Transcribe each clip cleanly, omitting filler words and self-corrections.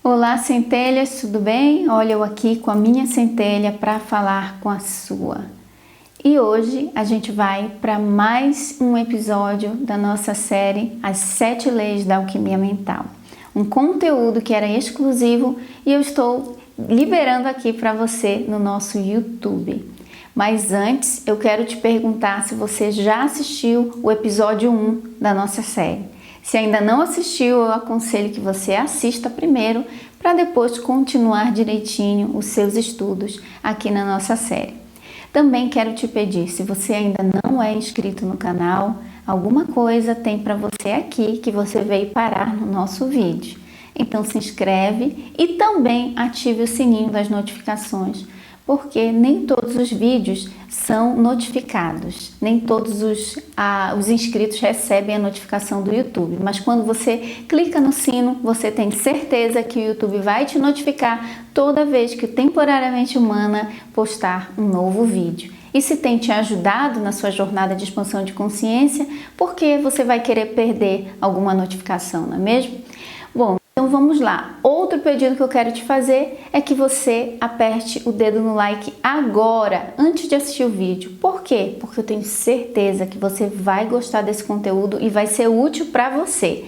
Olá, centelhas, tudo bem? Olha, eu aqui com a minha centelha para falar com a sua. E hoje a gente vai para mais um episódio da nossa série As 7 Leis da Alquimia Mental. Um conteúdo que era exclusivo e eu estou liberando aqui para você no nosso YouTube. Mas antes eu quero te perguntar se você já assistiu o episódio 1 da nossa série. Se ainda não assistiu, eu aconselho que você assista primeiro para depois continuar direitinho os seus estudos aqui na nossa série. Também quero te pedir, se você ainda não é inscrito no canal, alguma coisa tem para você aqui que você veio parar no nosso vídeo. Então se inscreve e também ative o sininho das notificações, porque nem todos os vídeos são notificados, nem todos os inscritos recebem a notificação do YouTube, mas quando você clica no sino, você tem certeza que o YouTube vai te notificar toda vez que o Temporariamente Humana postar um novo vídeo. E se tem te ajudado na sua jornada de expansão de consciência, por que você vai querer perder alguma notificação, não é mesmo? Bom, então vamos lá. Outro pedido que eu quero te fazer é que você aperte o dedo no like agora, antes de assistir o vídeo. Por quê? Porque eu tenho certeza que você vai gostar desse conteúdo e vai ser útil para você.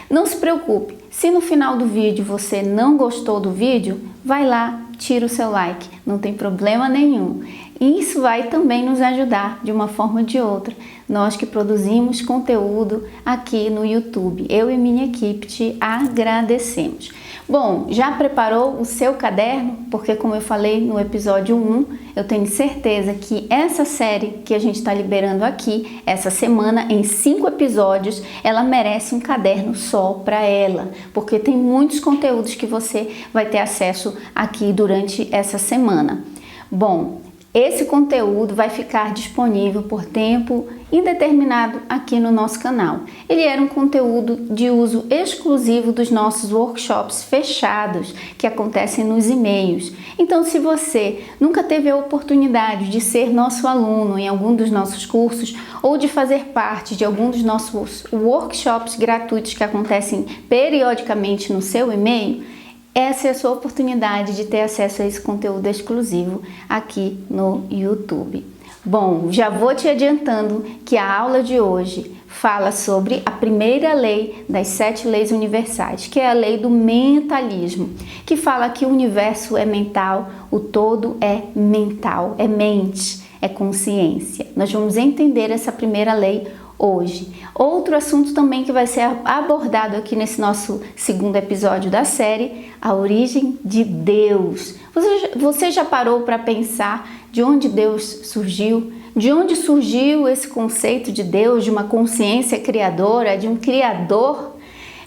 Não se preocupe, se no final do vídeo você não gostou do vídeo, vai lá, tira o seu like, não tem problema nenhum. E isso vai também nos ajudar de uma forma ou de outra. Nós que produzimos conteúdo aqui no YouTube, eu e minha equipe te agradecemos. Bom, já preparou o seu caderno? Porque como eu falei no episódio 1, eu tenho certeza que essa série que a gente está liberando aqui, essa semana, em 5 episódios, ela merece um caderno só para ela, porque tem muitos conteúdos que você vai ter acesso aqui durante essa semana. Bom, esse conteúdo vai ficar disponível por tempo indeterminado aqui no nosso canal. Ele era um conteúdo de uso exclusivo dos nossos workshops fechados que acontecem nos e-mails. Então, se você nunca teve a oportunidade de ser nosso aluno em algum dos nossos cursos ou de fazer parte de algum dos nossos workshops gratuitos que acontecem periodicamente no seu e-mail, essa é a sua oportunidade de ter acesso a esse conteúdo exclusivo aqui no YouTube. Bom, já vou te adiantando que a aula de hoje fala sobre a primeira lei das 7 leis universais, que é a lei do mentalismo, que fala que o universo é mental, o todo é mental, é mente, é consciência. Nós vamos entender essa primeira lei hoje. Outro assunto também que vai ser abordado aqui nesse nosso segundo episódio da série, a origem de Deus. Você já parou para pensar de onde Deus surgiu? De onde surgiu esse conceito de Deus, de uma consciência criadora, de um criador?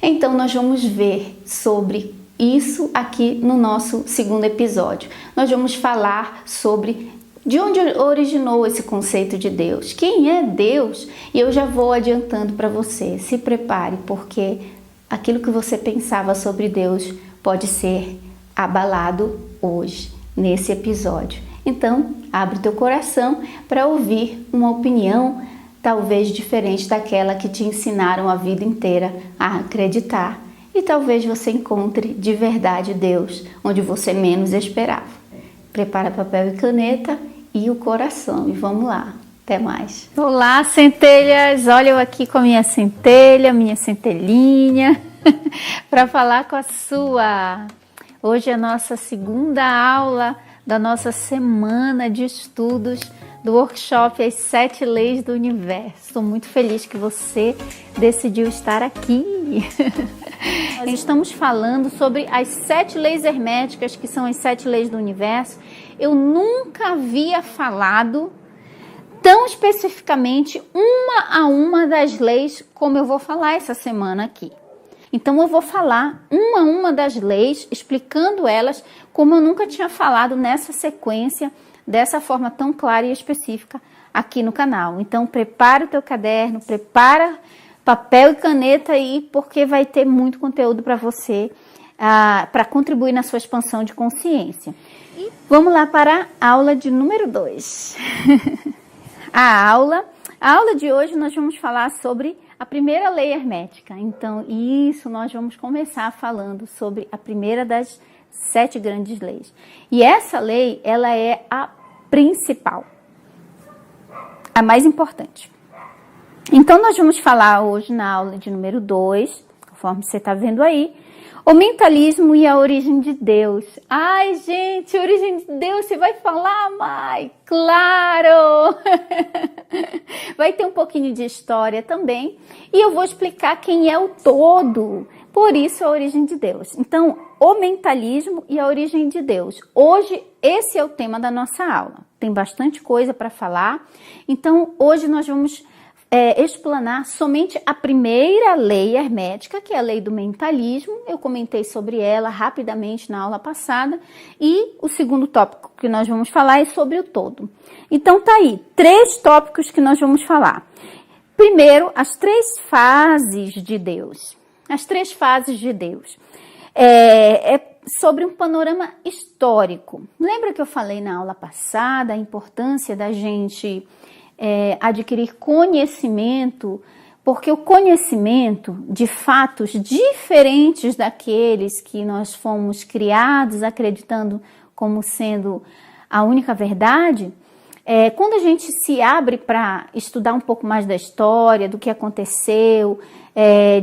Então nós vamos ver sobre isso aqui no nosso segundo episódio. Nós vamos falar sobre de onde originou esse conceito de Deus? Quem é Deus? E eu já vou adiantando para você, se prepare, porque aquilo que você pensava sobre Deus pode ser abalado hoje, nesse episódio. Então, abre teu coração para ouvir uma opinião talvez diferente daquela que te ensinaram a vida inteira a acreditar. E talvez você encontre de verdade Deus onde você menos esperava. Prepara papel e caneta e o coração. E vamos lá. Até mais. Olá, centelhas! Olha eu aqui com a minha centelha, minha centelhinha, para falar com a sua. Hoje é a nossa segunda aula da nossa semana de estudos do workshop As 7 Leis do Universo. Estou muito feliz que você decidiu estar aqui. Nós estamos falando sobre as 7 leis herméticas, que são as 7 leis do universo. Eu nunca havia falado tão especificamente uma a uma das leis como eu vou falar essa semana aqui. Então eu vou falar uma a uma das leis, explicando elas como eu nunca tinha falado nessa sequência, dessa forma tão clara e específica aqui no canal. Então prepara o teu caderno, prepara papel e caneta aí, porque vai ter muito conteúdo para você, para contribuir na sua expansão de consciência. E vamos lá para a aula de número 2. A aula de hoje nós vamos falar sobre a primeira lei hermética. Então, isso nós vamos começar falando sobre a primeira das 7 grandes leis. E essa lei, ela é a principal, a mais importante. Então, nós vamos falar hoje na aula de número 2, conforme você está vendo aí, o mentalismo e a origem de Deus. Ai, gente, a origem de Deus, você vai falar, Mai? Claro! Vai ter um pouquinho de história também. E eu vou explicar quem é o todo. Por isso, a origem de Deus. Então, o mentalismo e a origem de Deus. Hoje, esse é o tema da nossa aula. Tem bastante coisa para falar. Então, hoje nós vamos explanar somente a primeira lei hermética, que é a lei do mentalismo. Eu comentei sobre ela rapidamente na aula passada. E o segundo tópico que nós vamos falar é sobre o todo. Então, tá aí, 3 tópicos que nós vamos falar. Primeiro, as 3 fases de Deus. As 3 fases de Deus. É sobre um panorama histórico. Lembra que eu falei na aula passada a importância da gente adquirir conhecimento, porque o conhecimento de fatos diferentes daqueles que nós fomos criados acreditando como sendo a única verdade, quando a gente se abre para estudar um pouco mais da história, do que aconteceu,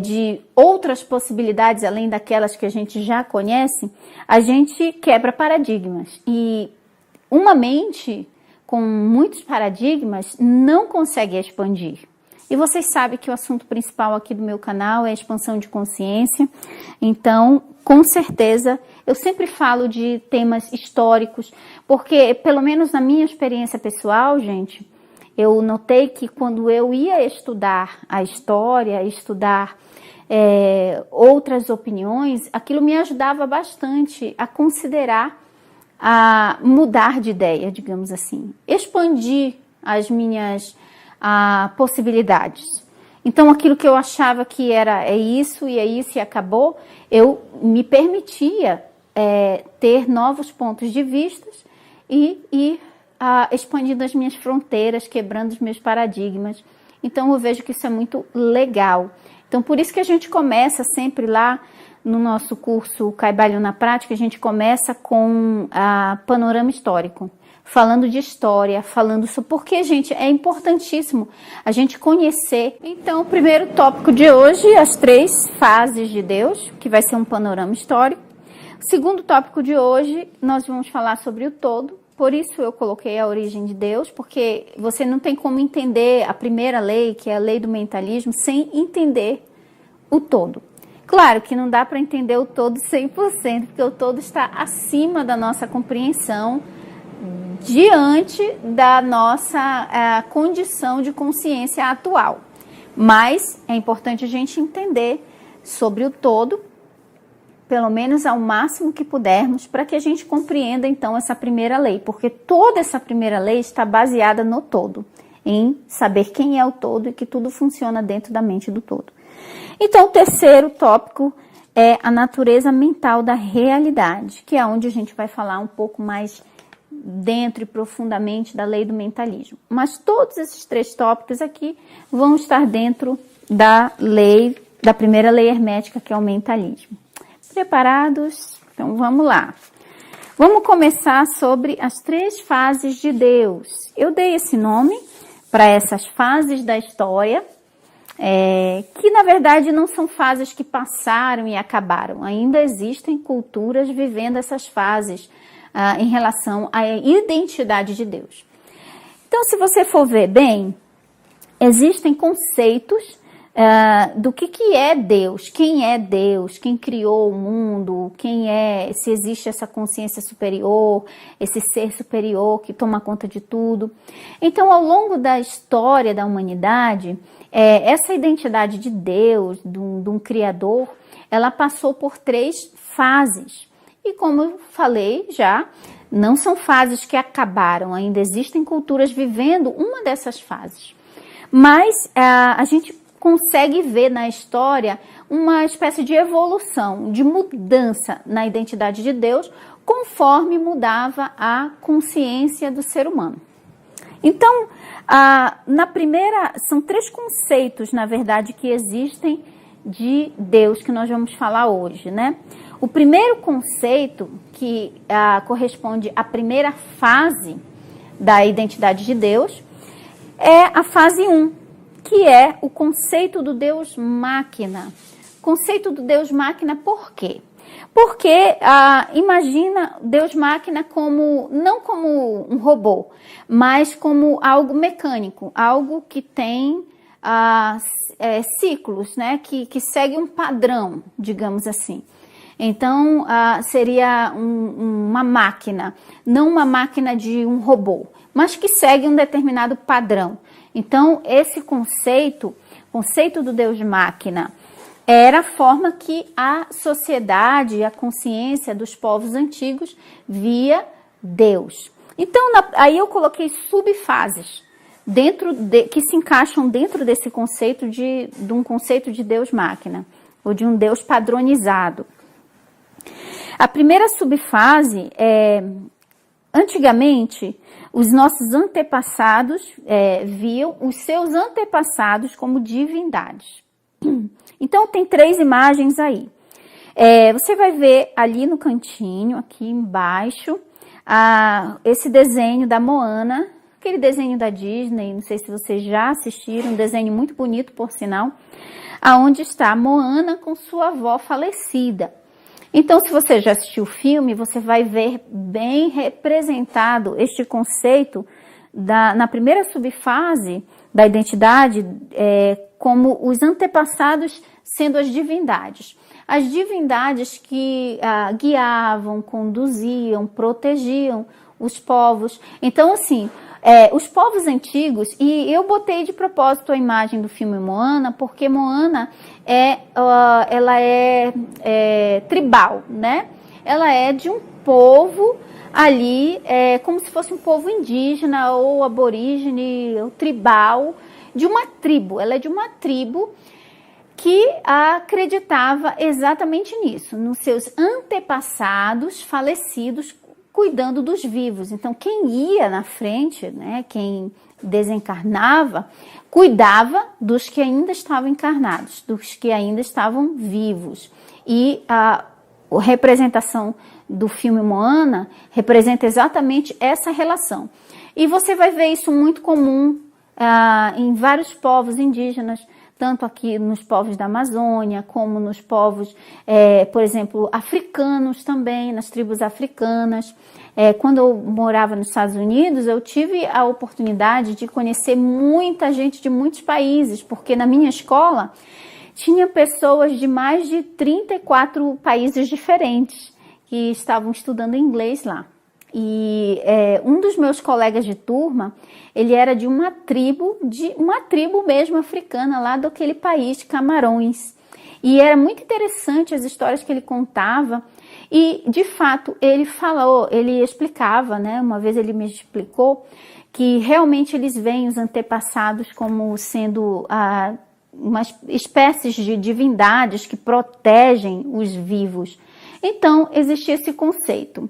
de outras possibilidades além daquelas que a gente já conhece, a gente quebra paradigmas. E uma mente com muitos paradigmas não consegue expandir. E vocês sabem que o assunto principal aqui do meu canal é a expansão de consciência. Então, com certeza, eu sempre falo de temas históricos, porque, pelo menos na minha experiência pessoal, gente, eu notei que quando eu ia estudar a história, estudar outras opiniões, aquilo me ajudava bastante a considerar, a mudar de ideia, digamos assim, expandir as minhas possibilidades. Então, aquilo que eu achava que é isso e acabou, eu me permitia ter novos pontos de vista e ir expandindo as minhas fronteiras, quebrando os meus paradigmas. Então, eu vejo que isso é muito legal. Então, por isso que a gente começa sempre lá no nosso curso Caibalho na Prática, a gente começa com panorama histórico, falando de história, falando sobre... Porque, gente, é importantíssimo a gente conhecer. Então, o primeiro tópico de hoje, as 3 fases de Deus, que vai ser um panorama histórico. O segundo tópico de hoje, nós vamos falar sobre o todo. Por isso eu coloquei a origem de Deus, porque você não tem como entender a primeira lei, que é a lei do mentalismo, sem entender o todo. Claro que não dá para entender o todo 100%, porque o todo está acima da nossa compreensão, diante da nossa condição de consciência atual. Mas é importante a gente entender sobre o todo, pelo menos ao máximo que pudermos, para que a gente compreenda então essa primeira lei, porque toda essa primeira lei está baseada no todo, em saber quem é o todo e que tudo funciona dentro da mente do todo. Então, o terceiro tópico é a natureza mental da realidade, que é onde a gente vai falar um pouco mais dentro e profundamente da lei do mentalismo. Mas todos esses 3 tópicos aqui vão estar dentro da primeira lei hermética, que é o mentalismo. Preparados? Então, vamos lá. Vamos começar sobre as 3 fases de Deus. Eu dei esse nome para essas fases da história, que na verdade não são fases que passaram e acabaram. Ainda existem culturas vivendo essas fases em relação à identidade de Deus. Então, se você for ver bem, existem conceitos do que é Deus, quem criou o mundo, se existe essa consciência superior, esse ser superior que toma conta de tudo. Então, ao longo da história da humanidade, essa identidade de Deus, de um Criador, ela passou por 3 fases. E como eu falei já, não são fases que acabaram, ainda existem culturas vivendo uma dessas fases. Mas a gente consegue ver na história uma espécie de evolução, de mudança na identidade de Deus, conforme mudava a consciência do ser humano. Então, na primeira, são 3 conceitos, na verdade, que existem de Deus, que nós vamos falar hoje, né? O primeiro conceito, que corresponde à primeira fase da identidade de Deus, é a fase 1, que é o conceito do Deus máquina. Conceito do Deus máquina por quê? Porque imagina Deus máquina como, não como um robô, mas como algo mecânico, algo que tem ciclos, né? Que segue um padrão, digamos assim. Então, seria uma máquina, não uma máquina de um robô, mas que segue um determinado padrão. Então, esse conceito do Deus máquina, era a forma que a sociedade, a consciência dos povos antigos via Deus. Então, aí eu coloquei subfases que se encaixam dentro desse conceito de um conceito de Deus máquina, ou de um Deus padronizado. A primeira subfase antigamente, os nossos antepassados viam os seus antepassados como divindades. Então, tem 3 imagens aí. Você vai ver ali no cantinho, aqui embaixo, esse desenho da Moana, aquele desenho da Disney, não sei se vocês já assistiram, um desenho muito bonito, por sinal, aonde está a Moana com sua avó falecida. Então, se você já assistiu o filme, você vai ver bem representado este conceito na primeira subfase da identidade, como os antepassados sendo as divindades. As divindades que guiavam, conduziam, protegiam os povos. Então, assim, os povos antigos, e eu botei de propósito a imagem do filme Moana, porque Moana ela é tribal, né? Ela é de um povo ali, como se fosse um povo indígena ou aborígene, ou tribal, de uma tribo. Ela é de uma tribo que acreditava exatamente nisso, nos seus antepassados falecidos, cuidando dos vivos. Então, quem ia na frente, né, quem desencarnava, cuidava dos que ainda estavam encarnados, dos que ainda estavam vivos. E a representação do filme Moana representa exatamente essa relação. E você vai ver isso muito comum em vários povos indígenas, tanto aqui nos povos da Amazônia, como nos povos, por exemplo, africanos também, nas tribos africanas. Quando eu morava nos Estados Unidos, eu tive a oportunidade de conhecer muita gente de muitos países, porque na minha escola tinha pessoas de mais de 34 países diferentes que estavam estudando inglês lá. E um dos meus colegas de turma, ele era de uma tribo mesmo africana, lá daquele país, Camarões. E era muito interessante as histórias que ele contava. E, de fato, ele explicava, né? Uma vez ele me explicou que realmente eles veem os antepassados como sendo umas espécies de divindades que protegem os vivos. Então, existia esse conceito.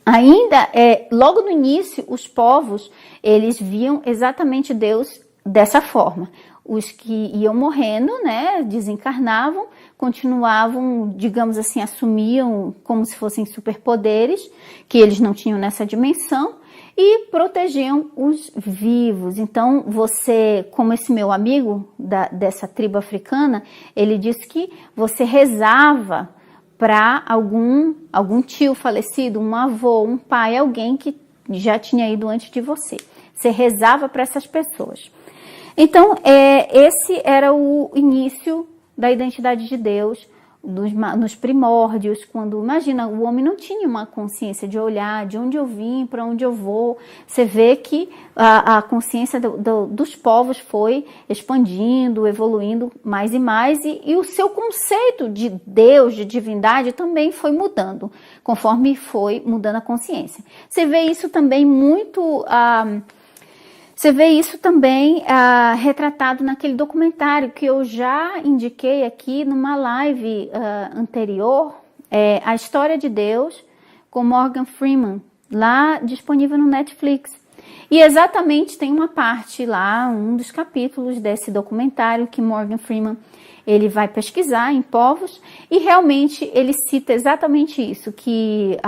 Ainda, logo no início, os povos, eles viam exatamente Deus dessa forma. Os que iam morrendo, né, desencarnavam, continuavam, digamos assim, assumiam como se fossem superpoderes, que eles não tinham nessa dimensão, e protegiam os vivos. Então, você, como esse meu amigo dessa tribo africana, ele disse que você rezava para algum tio falecido, um avô, um pai, alguém que já tinha ido antes de você. Você rezava para essas pessoas. Então, esse era o início da identidade de Deus, nos primórdios, quando, imagina, o homem não tinha uma consciência de olhar de onde eu vim, para onde eu vou. Você vê que a consciência dos povos foi expandindo, evoluindo mais e mais, e o seu conceito de Deus, de divindade, também foi mudando, conforme foi mudando a consciência. Você vê isso também muito... Você vê isso também retratado naquele documentário que eu já indiquei aqui numa live anterior, A História de Deus, com Morgan Freeman, lá disponível no Netflix. E exatamente tem uma parte lá, um dos capítulos desse documentário que Morgan Freeman ele vai pesquisar em povos e realmente ele cita exatamente isso, que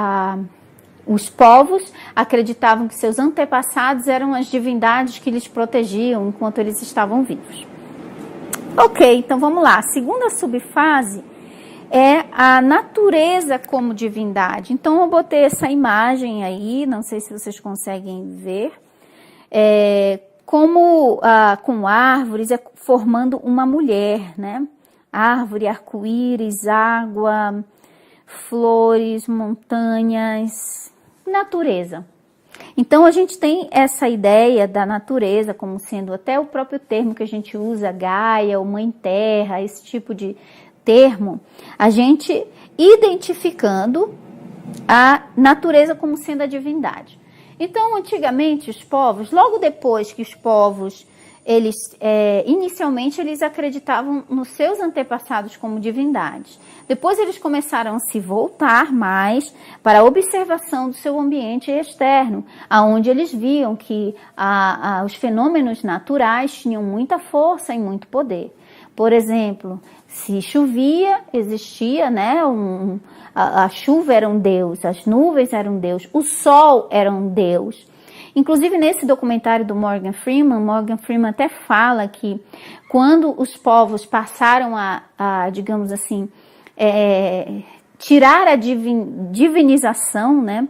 os povos acreditavam que seus antepassados eram as divindades que lhes protegiam enquanto eles estavam vivos. Ok, então vamos lá. A segunda subfase é a natureza como divindade. Então eu botei essa imagem aí, não sei se vocês conseguem ver, com árvores, formando uma mulher, né? Árvore, arco-íris, água, flores, montanhas, natureza. Então a gente tem essa ideia da natureza como sendo até o próprio termo que a gente usa, Gaia ou Mãe Terra, esse tipo de termo, a gente identificando a natureza como sendo a divindade. Então, antigamente, os povos, logo depois que os povos, inicialmente eles acreditavam nos seus antepassados como divindades. Depois eles começaram a se voltar mais para a observação do seu ambiente externo, aonde eles viam que os fenômenos naturais tinham muita força e muito poder. Por exemplo, se chovia, existia, né, a chuva era um deus, as nuvens eram um deus, o sol era um deus. Inclusive, nesse documentário do Morgan Freeman até fala que quando os povos passaram digamos assim, tirar a divinização, né,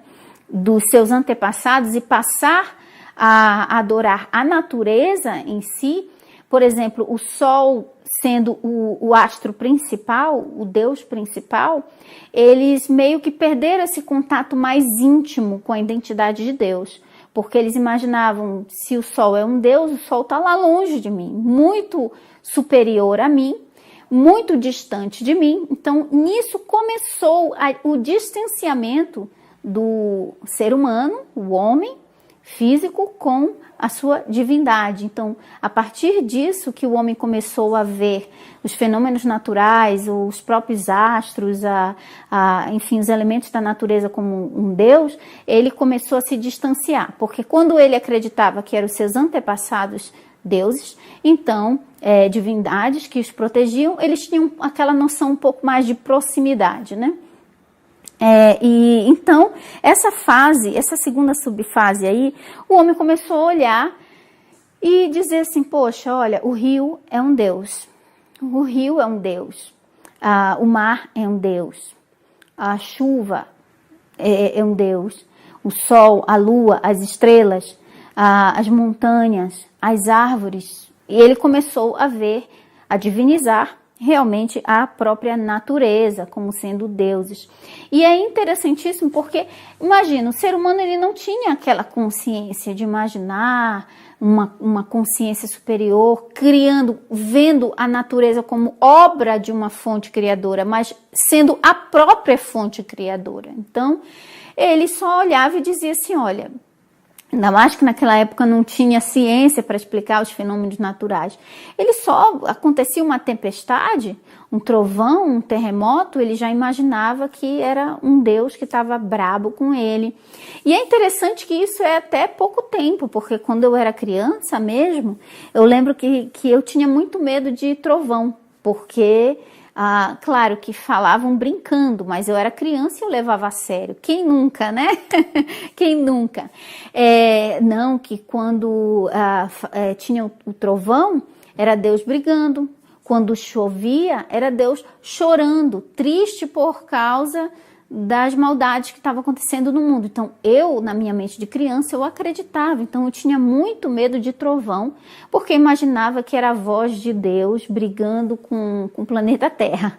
dos seus antepassados e passar a adorar a natureza em si, por exemplo, o sol sendo o astro principal, o deus principal, eles meio que perderam esse contato mais íntimo com a identidade de Deus. Porque eles imaginavam, se o sol é um deus, o sol está lá longe de mim, muito superior a mim, muito distante de mim. Então, nisso começou o distanciamento do ser humano, o homem físico, com a sua divindade. Então, a partir disso que o homem começou a ver os fenômenos naturais, os próprios astros, enfim, os elementos da natureza como um Deus, ele começou a se distanciar, porque quando ele acreditava que eram os seus antepassados deuses, então, divindades que os protegiam, eles tinham aquela noção um pouco mais de proximidade, né? E então, essa segunda subfase aí, o homem começou a olhar e dizer assim, poxa, olha, o rio é um deus, o rio é um deus, o mar é um deus, a chuva é um deus, o sol, a lua, as estrelas, as montanhas, as árvores. E ele começou a divinizar realmente a própria natureza como sendo deuses. E é interessantíssimo porque, imagina, o ser humano ele não tinha aquela consciência de imaginar uma consciência superior, vendo a natureza como obra de uma fonte criadora, mas sendo a própria fonte criadora. Então, ele só olhava e dizia assim, olha, ainda mais que naquela época não tinha ciência para explicar os fenômenos naturais. Ele só acontecia uma tempestade, um trovão, um terremoto, ele já imaginava que era um Deus que estava brabo com ele. E é interessante que isso é até pouco tempo, porque quando eu era criança mesmo, eu lembro que eu tinha muito medo de trovão, porque claro que falavam brincando, mas eu era criança e eu levava a sério. Quem nunca, né? Quem nunca? Não, que quando tinha o trovão, era Deus brigando. Quando chovia, era Deus chorando, triste por causa das maldades que estavam acontecendo no mundo. Então, na minha mente de criança, eu acreditava. Então, eu tinha muito medo de trovão, porque imaginava que era a voz de Deus brigando com o planeta Terra.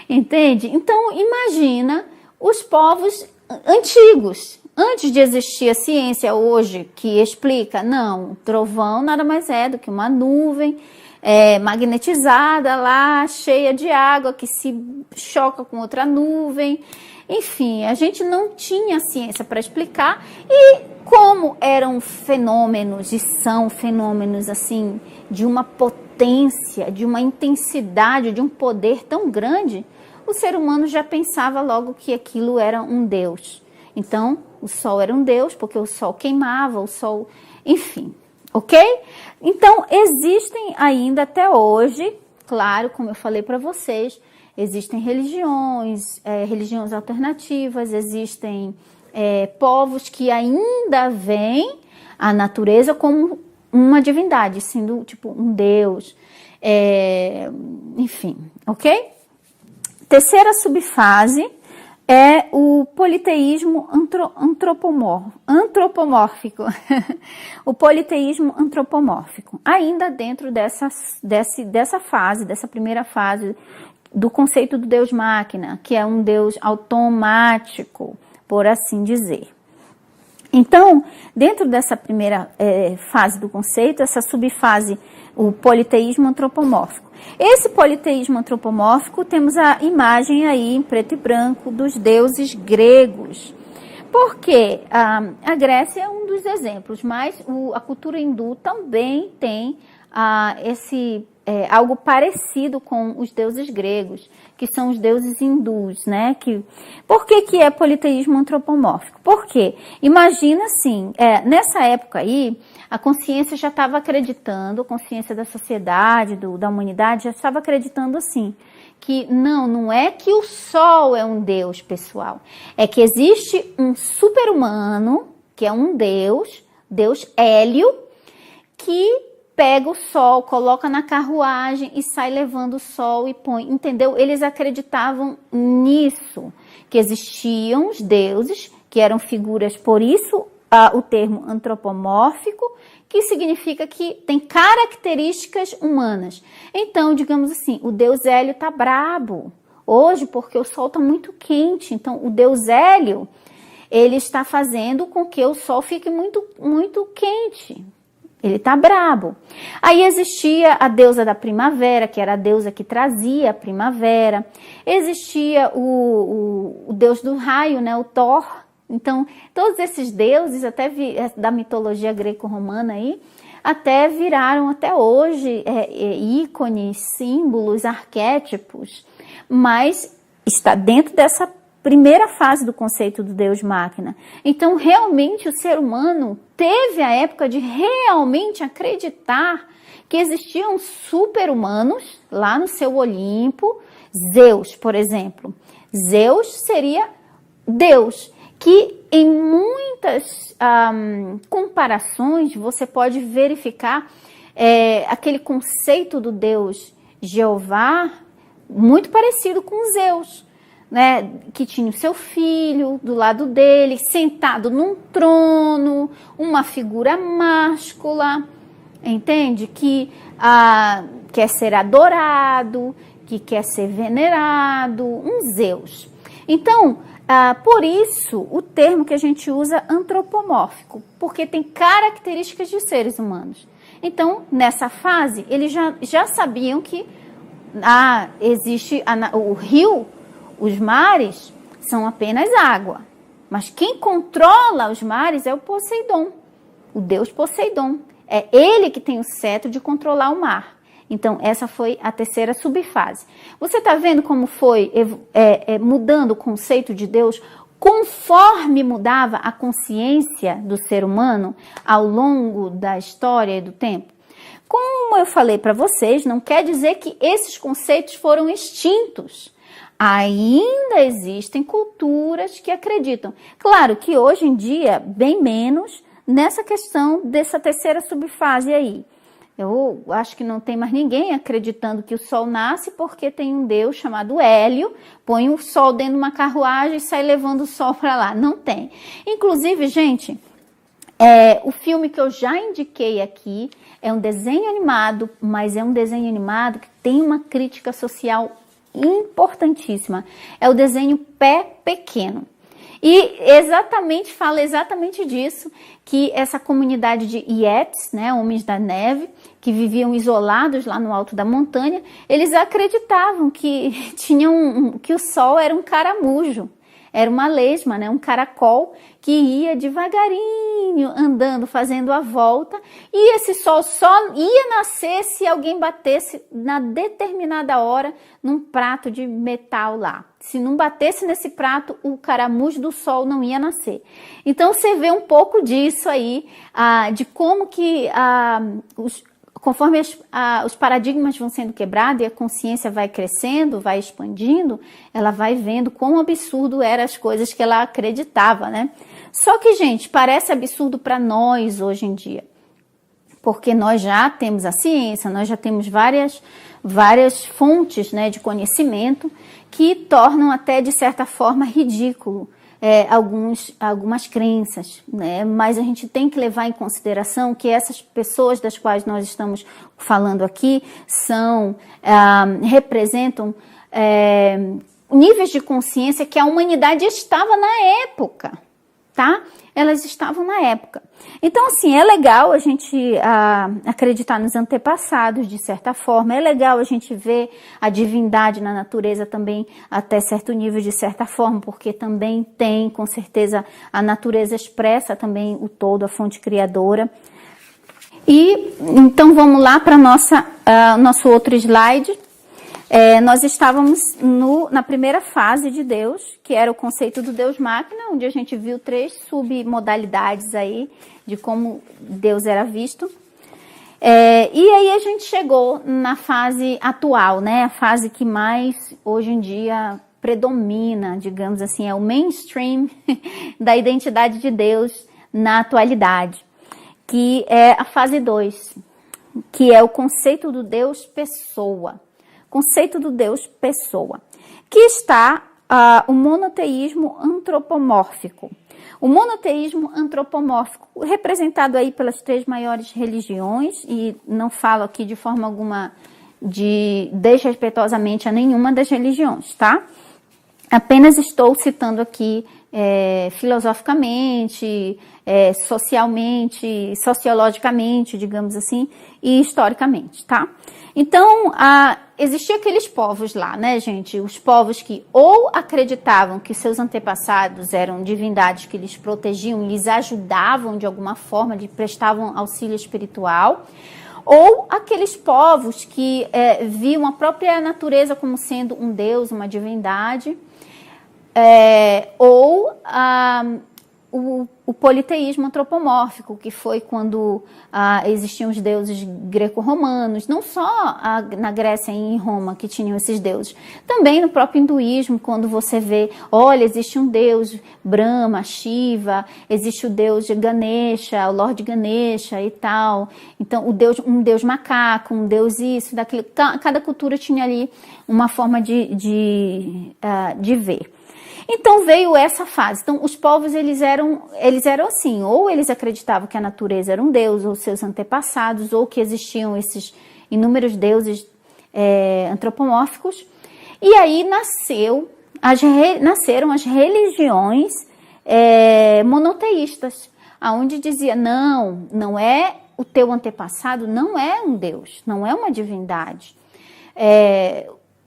Entende? Então, imagina os povos antigos, antes de existir a ciência hoje que explica, não, trovão nada mais é do que uma nuvem magnetizada lá, cheia de água, que se choca com outra nuvem. Enfim, a gente não tinha ciência para explicar, e como eram fenômenos, e são fenômenos assim, de uma potência, de uma intensidade, de um poder tão grande, o ser humano já pensava logo que aquilo era um Deus. Então, o sol era um deus, porque o sol queimava, o sol, enfim, ok? Então, existem ainda até hoje, claro, como eu falei para vocês, existem religiões, religiões alternativas, existem povos que ainda veem a natureza como uma divindade, sendo tipo um deus, enfim, ok? Terceira subfase é o politeísmo antropomórfico. O politeísmo antropomórfico. Ainda dentro dessa fase, dessa primeira fase do conceito do Deus-máquina, que é um Deus automático, por assim dizer. Então, dentro dessa primeira fase do conceito, essa subfase, o politeísmo antropomórfico. Esse politeísmo antropomórfico, temos a imagem aí em preto e branco dos deuses gregos. Porque a Grécia é um dos exemplos, mas a cultura hindu também tem algo parecido com os deuses gregos, que são os deuses hindus, né? Por que é politeísmo antropomórfico? Porque, imagina assim, nessa época aí, a consciência já estava acreditando, a consciência da sociedade, da humanidade, já estava acreditando assim, que não é que o sol é um deus, pessoal, é que existe um super-humano, que é um deus Hélio, que pega o sol, coloca na carruagem e sai levando o sol e põe, entendeu? Eles acreditavam nisso, que existiam os deuses, que eram figuras, por isso o termo antropomórfico, que significa que tem características humanas. Então, digamos assim, o deus Hélio tá brabo hoje porque o sol tá muito quente, então o deus Hélio, ele está fazendo com que o sol fique muito, muito quente. Ele tá brabo. Aí existia a deusa da primavera, que era a deusa que trazia a primavera. Existia o deus do raio, né, o Thor. Então, todos esses deuses, até da mitologia greco-romana aí, até viraram até hoje ícones, símbolos, arquétipos. Mas está dentro dessa primeira fase do conceito do Deus-máquina. Então, realmente, o ser humano teve a época de realmente acreditar que existiam super-humanos lá no seu Olimpo. Zeus, por exemplo. Zeus seria Deus, que em muitas comparações você pode verificar aquele conceito do Deus Jeová muito parecido com Zeus. Né, que tinha o seu filho do lado dele, sentado num trono, uma figura máscula, entende? Que quer ser adorado, que quer ser venerado, um Zeus. Então, por isso, o termo que a gente usa antropomórfico, porque tem características de seres humanos. Então, nessa fase, eles já sabiam que existe o rio. Os mares são apenas água, mas quem controla os mares é o Poseidon, o deus Poseidon. É ele que tem o cetro de controlar o mar. Então, essa foi a terceira subfase. Você está vendo como foi mudando o conceito de Deus conforme mudava a consciência do ser humano ao longo da história e do tempo? Como eu falei para vocês, não quer dizer que esses conceitos foram extintos. Ainda existem culturas que acreditam. Claro que hoje em dia, bem menos nessa questão dessa terceira subfase aí. Eu acho que não tem mais ninguém acreditando que o sol nasce porque tem um deus chamado Hélio, põe o sol dentro de uma carruagem e sai levando o sol para lá. Não tem. Inclusive, gente, o filme que eu já indiquei aqui é um desenho animado, mas é um desenho animado que tem uma crítica social importantíssima. É o desenho Pé Pequeno. E fala exatamente disso, que essa comunidade de Yetis, né, homens da neve, que viviam isolados lá no alto da montanha, eles acreditavam que que o sol era um caramujo. era uma lesma, né? Um caracol que ia devagarinho, andando, fazendo a volta, e esse sol só ia nascer se alguém batesse na determinada hora num prato de metal lá. Se não batesse nesse prato, o caramujo do sol não ia nascer. Então você vê um pouco disso aí, de como que conforme os paradigmas vão sendo quebrados e a consciência vai crescendo, vai expandindo, ela vai vendo quão absurdo eram as coisas que ela acreditava, né? Só que, gente, parece absurdo para nós hoje em dia, porque nós já temos a ciência, nós já temos várias fontes, né, de conhecimento que tornam até, de certa forma, ridículo algumas crenças, né? Mas a gente tem que levar em consideração que essas pessoas das quais nós estamos falando aqui representam níveis de consciência que a humanidade estava na época, tá? Elas estavam na época. Então, assim, é legal a gente acreditar nos antepassados, de certa forma. É legal a gente ver a divindade na natureza também, até certo nível, de certa forma, porque também tem, com certeza, a natureza expressa também o todo, a fonte criadora. E, então, vamos lá para nosso outro slide. Nós estávamos na primeira fase de Deus, que era o conceito do Deus-máquina, onde a gente viu 3 submodalidades aí de como Deus era visto. E aí a gente chegou na fase atual, né? A fase que mais hoje em dia predomina, digamos assim, é o mainstream da identidade de Deus na atualidade, que é a fase 2, que é o conceito do Deus pessoa. Conceito do Deus pessoa, que está o monoteísmo antropomórfico. O monoteísmo antropomórfico, representado aí pelas 3 maiores religiões, e não falo aqui de forma alguma desrespeitosamente a nenhuma das religiões, tá? Apenas estou citando aqui filosoficamente, socialmente, sociologicamente, digamos assim, e historicamente, tá? Então, existiam aqueles povos lá, né, gente? Os povos que ou acreditavam que seus antepassados eram divindades que lhes protegiam, lhes ajudavam de alguma forma, lhes prestavam auxílio espiritual, ou aqueles povos que viam a própria natureza como sendo um deus, uma divindade, ou o politeísmo antropomórfico, que foi quando existiam os deuses greco-romanos, não só na Grécia e em Roma que tinham esses deuses, também no próprio hinduísmo, quando você vê, olha, existe um deus Brahma, Shiva, existe o deus Ganesha, o Lorde Ganesha e tal, então um deus macaco, um deus isso, daquilo, cada cultura tinha ali uma forma de ver. Então veio essa fase. Então os povos eles eram assim, ou eles acreditavam que a natureza era um deus, ou seus antepassados, ou que existiam esses inúmeros deuses antropomórficos. E aí nasceram as religiões monoteístas, aonde dizia não é o teu antepassado, não é um deus, não é uma divindade.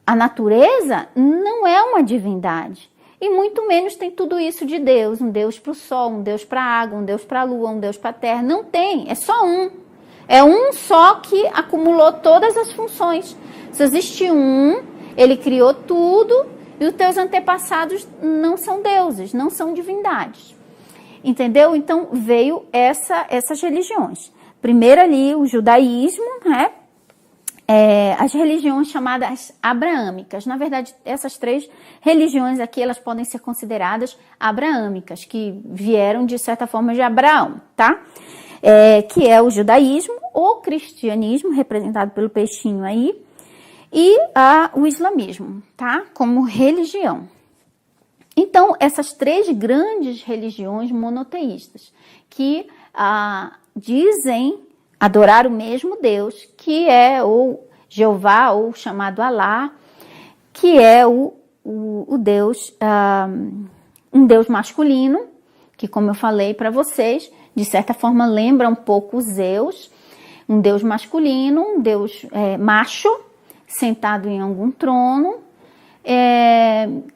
A natureza não é uma divindade. E muito menos tem tudo isso de Deus, um Deus para o sol, um Deus para a água, um Deus para a lua, um Deus para a terra. Não tem, é só um. É um só que acumulou todas as funções. Se existe um, ele criou tudo e os teus antepassados não são deuses, não são divindades. Entendeu? Então veio essas religiões. Primeiro ali o judaísmo, né? As religiões chamadas abraâmicas. Na verdade, essas 3 religiões aqui, elas podem ser consideradas abraâmicas, que vieram, de certa forma, de Abraão, tá? Que é o judaísmo, o cristianismo, representado pelo peixinho aí, e o islamismo, tá? Como religião. Então, essas 3 grandes religiões monoteístas, que dizem adorar o mesmo Deus, que é o Jeová, ou chamado Alá, que é o Deus, um Deus masculino, que, como eu falei para vocês, de certa forma lembra um pouco Zeus, um Deus masculino, um Deus macho, sentado em algum trono,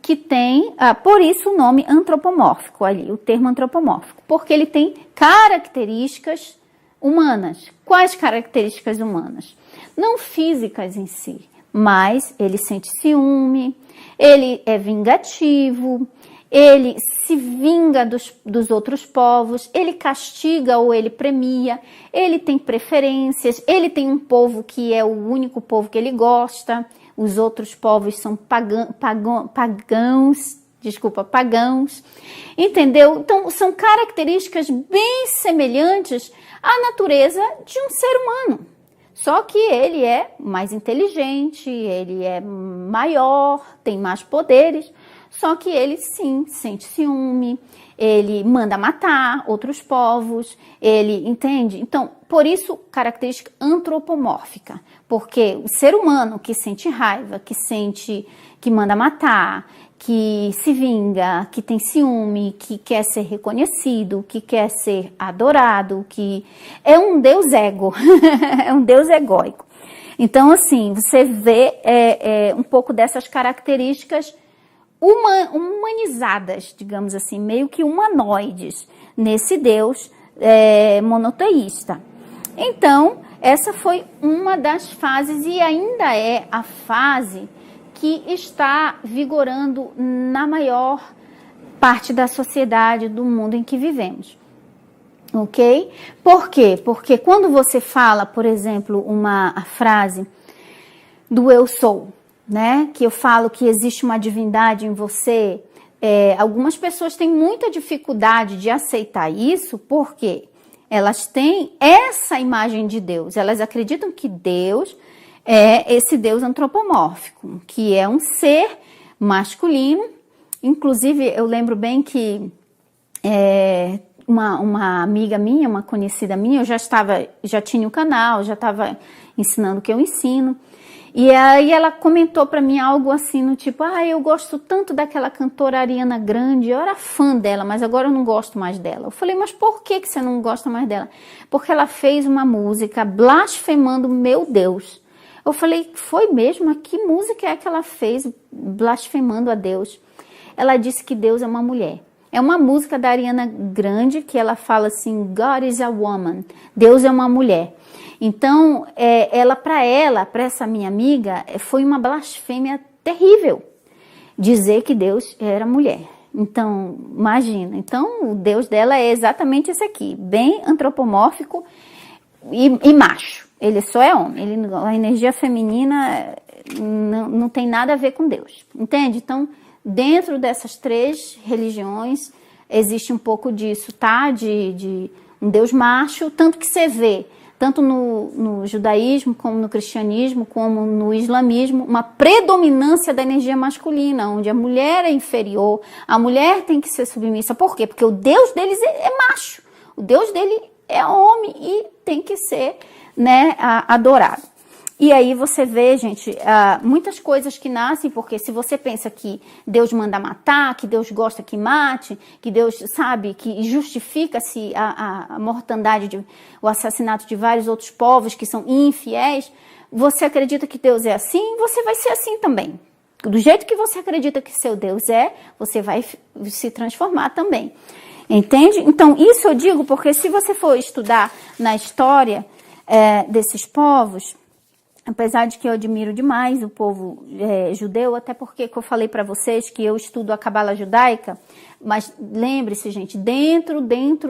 que tem, por isso o nome antropomórfico ali, o termo antropomórfico, porque ele tem características humanas. Quais características humanas? Não físicas em si, mas ele sente ciúme, ele é vingativo, ele se vinga dos outros povos, ele castiga ou ele premia, ele tem preferências, ele tem um povo que é o único povo que ele gosta, os outros povos são pagãos, entendeu? Então, são características bem semelhantes à natureza de um ser humano. Só que ele é mais inteligente, ele é maior, tem mais poderes, só que ele sim sente ciúme, ele manda matar outros povos, ele entende? Então, por isso, característica antropomórfica, porque o ser humano que sente raiva, que manda matar, que se vinga, que tem ciúme, que quer ser reconhecido, que quer ser adorado, que é um deus ego, é um deus egóico. Então, assim, você vê um pouco dessas características humanizadas, digamos assim, meio que humanoides, nesse deus monoteísta. Então, essa foi uma das fases e ainda é a fase que está vigorando na maior parte da sociedade do mundo em que vivemos. Ok? Por quê? Porque quando você fala, por exemplo, a frase do eu sou, né? Que eu falo que existe uma divindade em você, algumas pessoas têm muita dificuldade de aceitar isso, porque elas têm essa imagem de Deus, elas acreditam que Deus é esse Deus antropomórfico, que é um ser masculino. Inclusive, eu lembro bem que uma amiga minha, uma conhecida minha, já tinha o canal, já estava ensinando o que eu ensino, e aí ela comentou para mim algo assim no tipo, eu gosto tanto daquela cantora Ariana Grande, eu era fã dela, mas agora eu não gosto mais dela. Eu falei, mas por que você não gosta mais dela? Porque ela fez uma música blasfemando meu Deus. Eu falei, foi mesmo? Que música é que ela fez blasfemando a Deus? Ela disse que Deus é uma mulher. É uma música da Ariana Grande que ela fala assim, God is a woman. Deus é uma mulher. Então, para essa minha amiga, foi uma blasfêmia terrível dizer que Deus era mulher. Então, imagina. Então, o Deus dela é exatamente esse aqui, bem antropomórfico e macho. Ele só é homem. A energia feminina não tem nada a ver com Deus. Entende? Então, dentro dessas três religiões, existe um pouco disso, tá? De um Deus macho, tanto que você vê, tanto no judaísmo, como no cristianismo, como no islamismo, uma predominância da energia masculina, onde a mulher é inferior, a mulher tem que ser submissa. Por quê? Porque o Deus deles é macho, o Deus dele é homem e tem que ser, né, adorado. E aí você vê, gente, muitas coisas que nascem, porque se você pensa que Deus manda matar, que Deus gosta que mate, que Deus sabe que justifica-se a mortandade, o assassinato de vários outros povos que são infiéis, você acredita que Deus é assim, você vai ser assim também. Do jeito que você acredita que seu Deus você vai se transformar também. Entende? Então, isso eu digo porque se você for estudar na história desses povos, apesar de que eu admiro demais o povo judeu, até porque eu falei para vocês que eu estudo a Cabala judaica, mas lembre-se, gente, dentro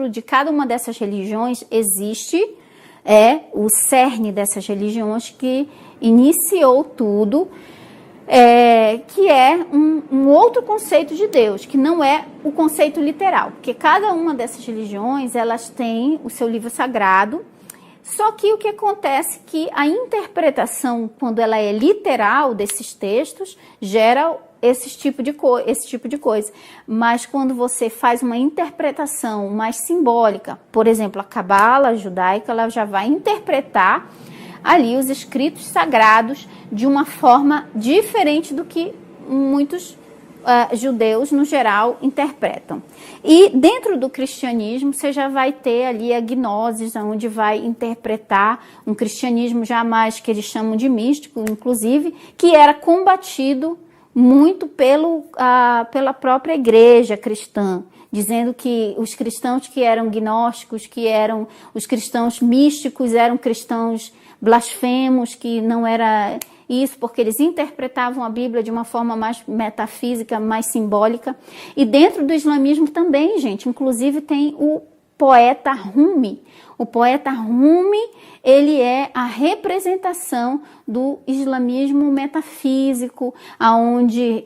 de cada uma dessas religiões existe o cerne dessas religiões que iniciou tudo, que é um outro conceito de Deus, que não é o conceito literal, porque cada uma dessas religiões, elas têm o seu livro sagrado. Só que o que acontece é que a interpretação, quando ela é literal desses textos, gera esse tipo de coisa. Mas quando você faz uma interpretação mais simbólica, por exemplo, a Cabala judaica, ela já vai interpretar ali os escritos sagrados de uma forma diferente do que muitos judeus, no geral, interpretam. E dentro do cristianismo, você já vai ter ali a gnoses, onde vai interpretar um cristianismo já mais que eles chamam de místico, inclusive, que era combatido muito pela própria igreja cristã, dizendo que os cristãos que eram gnósticos, que eram os cristãos místicos, eram cristãos blasfemos, que não era isso, porque eles interpretavam a Bíblia de uma forma mais metafísica, mais simbólica. E dentro do islamismo também, gente, inclusive tem o poeta Rumi. O poeta Rumi, ele é a representação do islamismo metafísico, onde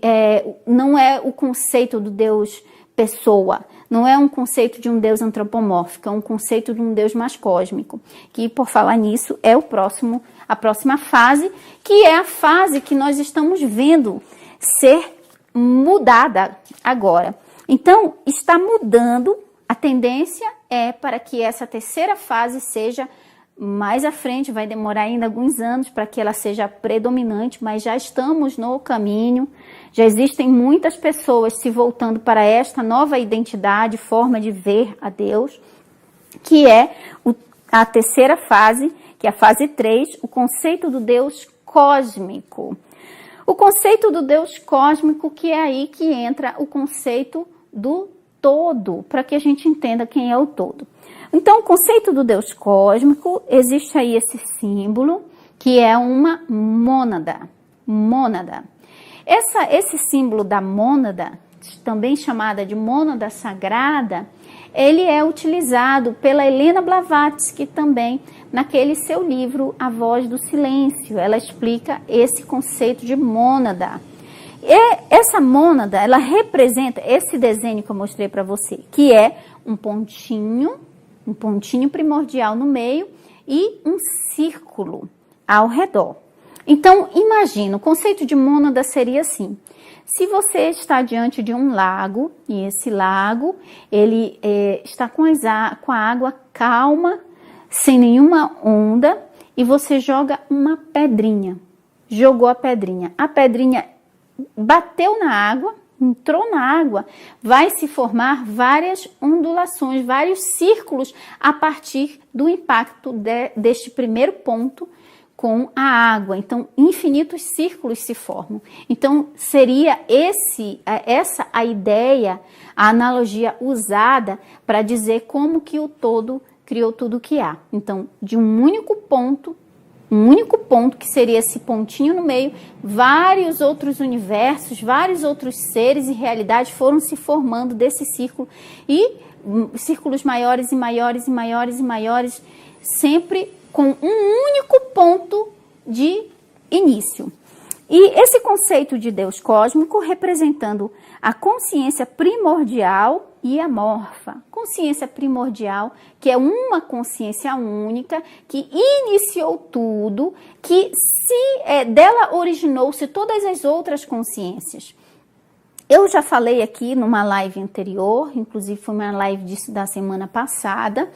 não é o conceito do Deus pessoa, não é um conceito de um Deus antropomórfico, é um conceito de um Deus mais cósmico, que, por falar nisso, é a próxima fase, que é a fase que nós estamos vendo ser mudada agora. Então, está mudando, a tendência é para que essa terceira fase seja mais à frente, vai demorar ainda alguns anos para que ela seja predominante, mas já estamos no caminho, já existem muitas pessoas se voltando para esta nova identidade, forma de ver a Deus, que é a terceira fase, que é a fase 3, o conceito do Deus cósmico. O conceito do Deus cósmico, que é aí que entra o conceito do todo, para que a gente entenda quem é o todo. Então, o conceito do Deus cósmico, existe aí esse símbolo, que é uma mônada. Mônada. Esse símbolo da mônada, também chamada de mônada sagrada, ele é utilizado pela Helena Blavatsky também, naquele seu livro A Voz do Silêncio. Ela explica esse conceito de mônada. E essa mônada, ela representa esse desenho que eu mostrei para você, que é um pontinho primordial no meio e um círculo ao redor. Então, imagina, o conceito de mônada seria assim: se você está diante de um lago, e esse lago, ele está com a água calma, sem nenhuma onda, e você joga uma pedrinha, jogou a pedrinha bateu na água, entrou na água, vai se formar várias ondulações, vários círculos a partir do impacto deste primeiro ponto com a água. Então, infinitos círculos se formam. Então, seria essa a ideia, a analogia usada para dizer como que o todo criou tudo o que há. Então, de um único ponto, que seria esse pontinho no meio, vários outros universos, vários outros seres e realidades foram se formando desse círculo, e círculos maiores e maiores e maiores e maiores, sempre com um único ponto de início. E esse conceito de Deus cósmico representando a consciência primordial e amorfa. Consciência primordial, que é uma consciência única, que iniciou tudo, que dela originou-se todas as outras consciências. Eu já falei aqui numa live anterior, inclusive foi uma live da semana passada,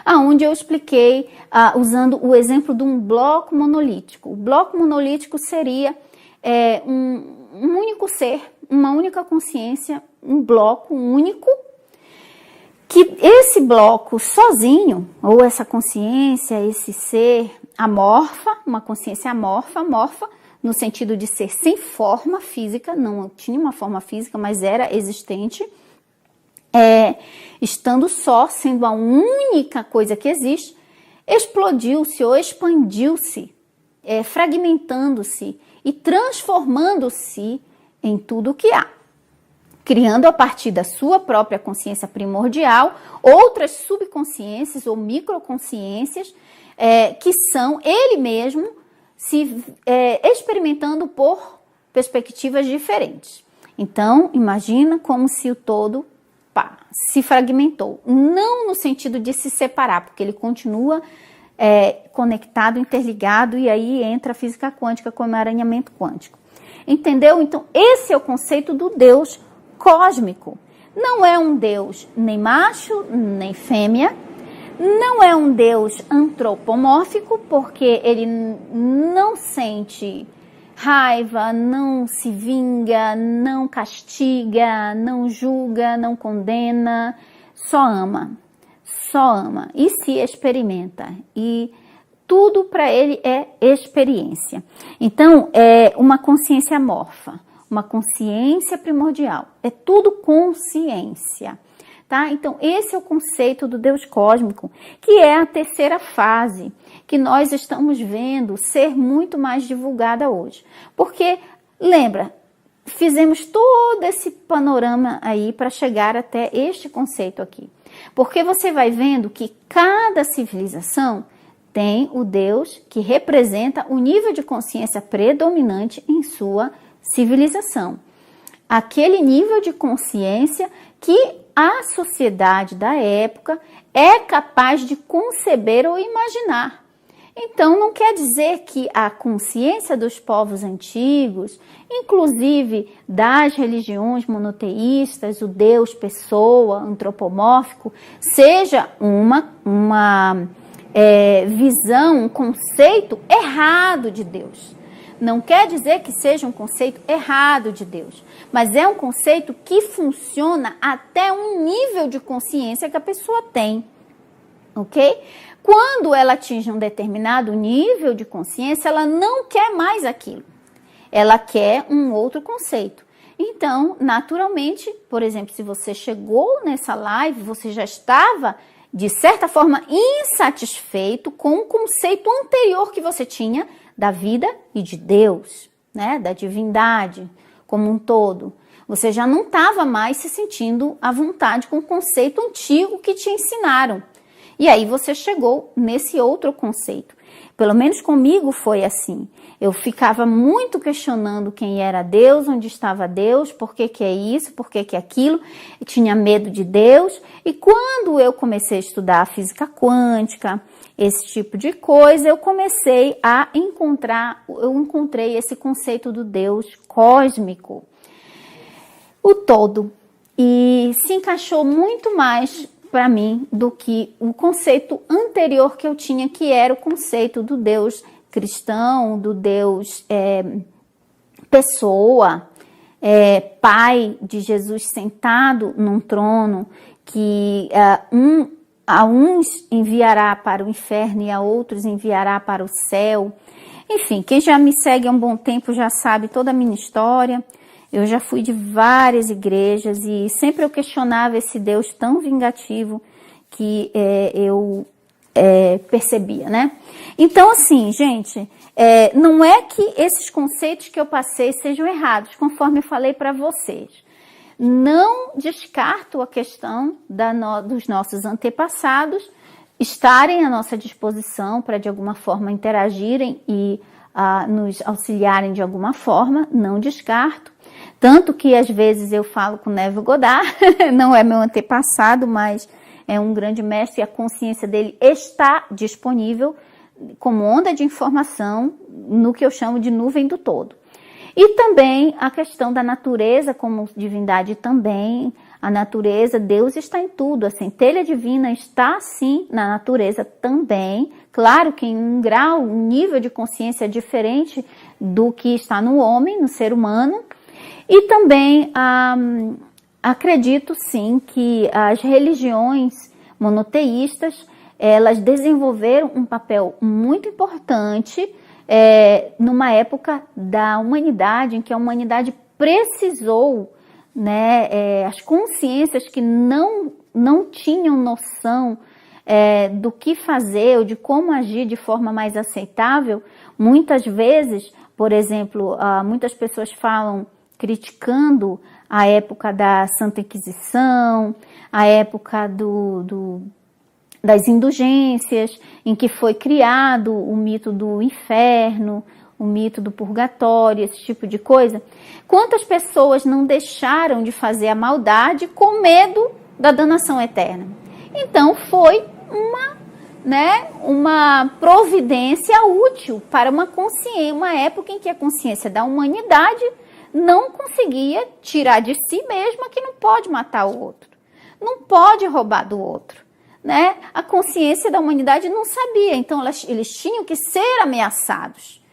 onde eu expliquei, usando o exemplo de um bloco monolítico. O bloco monolítico seria um único ser, uma única consciência, um bloco único, que esse bloco sozinho, ou essa consciência, esse ser amorfa, uma consciência amorfa no sentido de ser sem forma física, não tinha uma forma física, mas era existente, estando só, sendo a única coisa que existe, explodiu-se ou expandiu-se, fragmentando-se e transformando-se em tudo o que há, criando a partir da sua própria consciência primordial outras subconsciências ou microconsciências que são ele mesmo se experimentando por perspectivas diferentes. Então, imagina como se o todo se fragmentou, não no sentido de se separar, porque ele continua conectado, interligado, e aí entra a física quântica como emaranhamento quântico. Entendeu? Então, esse é o conceito do Deus cósmico. Não é um Deus nem macho, nem fêmea, não é um Deus antropomórfico, porque ele não sente raiva, não se vinga, não castiga, não julga, não condena, só ama e se experimenta, e tudo para ele é experiência. Então, é uma consciência amorfa, uma consciência primordial. É tudo consciência, tá? Então, esse é o conceito do Deus cósmico, que é a terceira fase, que nós estamos vendo ser muito mais divulgada hoje. Porque, lembra, fizemos todo esse panorama aí para chegar até este conceito aqui. Porque você vai vendo que cada civilização tem o Deus que representa o nível de consciência predominante em sua civilização. Aquele nível de consciência que a sociedade da época é capaz de conceber ou imaginar. Então, não quer dizer que a consciência dos povos antigos, inclusive das religiões monoteístas, o Deus pessoa, antropomórfico, seja uma visão, um conceito errado de Deus. Não quer dizer que seja um conceito errado de Deus, mas é um conceito que funciona até um nível de consciência que a pessoa tem, ok? Quando ela atinge um determinado nível de consciência, ela não quer mais aquilo. Ela quer um outro conceito. Então, naturalmente, por exemplo, se você chegou nessa live, você já estava, de certa forma, insatisfeito com o conceito anterior que você tinha da vida e de Deus, né? Da divindade como um todo. Você já não estava mais se sentindo à vontade com o conceito antigo que te ensinaram. E aí você chegou nesse outro conceito. Pelo menos comigo foi assim. Eu ficava muito questionando quem era Deus, onde estava Deus, por que que é isso, por que que é aquilo. Eu tinha medo de Deus. E quando eu comecei a estudar a física quântica, esse tipo de coisa, eu encontrei esse conceito do Deus cósmico, o todo. E se encaixou muito mais para mim do que o conceito anterior que eu tinha, que era o conceito do Deus cristão, do Deus pessoa, Pai de Jesus sentado num trono, que a uns enviará para o inferno e a outros enviará para o céu. Enfim, quem já me segue há um bom tempo já sabe toda a minha história. Eu já fui de várias igrejas e sempre eu questionava esse Deus tão vingativo que eu percebia, né? Então, assim, gente, não é que esses conceitos que eu passei sejam errados, conforme eu falei para vocês. Não descarto a questão dos nossos antepassados estarem à nossa disposição para, de alguma forma, interagirem e nos auxiliarem de alguma forma, não descarto. Tanto que, às vezes, eu falo com Neville Goddard, não é meu antepassado, mas é um grande mestre e a consciência dele está disponível como onda de informação no que eu chamo de nuvem do todo. E também a questão da natureza como divindade também. A natureza, Deus está em tudo, a centelha divina está sim na natureza também. Claro que em um grau, um nível de consciência diferente do que está no homem, no ser humano. E também acredito sim que as religiões monoteístas, elas desenvolveram um papel muito importante numa época da humanidade, em que a humanidade precisou, né, as consciências que não tinham noção do que fazer ou de como agir de forma mais aceitável, muitas vezes, por exemplo, muitas pessoas falam criticando a época da Santa Inquisição, a época das indulgências, em que foi criado o mito do inferno, o mito do purgatório, esse tipo de coisa. Quantas pessoas não deixaram de fazer a maldade com medo da danação eterna? Então foi uma providência útil para uma época em que a consciência da humanidade não conseguia tirar de si mesma que não pode matar o outro, não pode roubar do outro, né? A consciência da humanidade não sabia, então eles tinham que ser ameaçados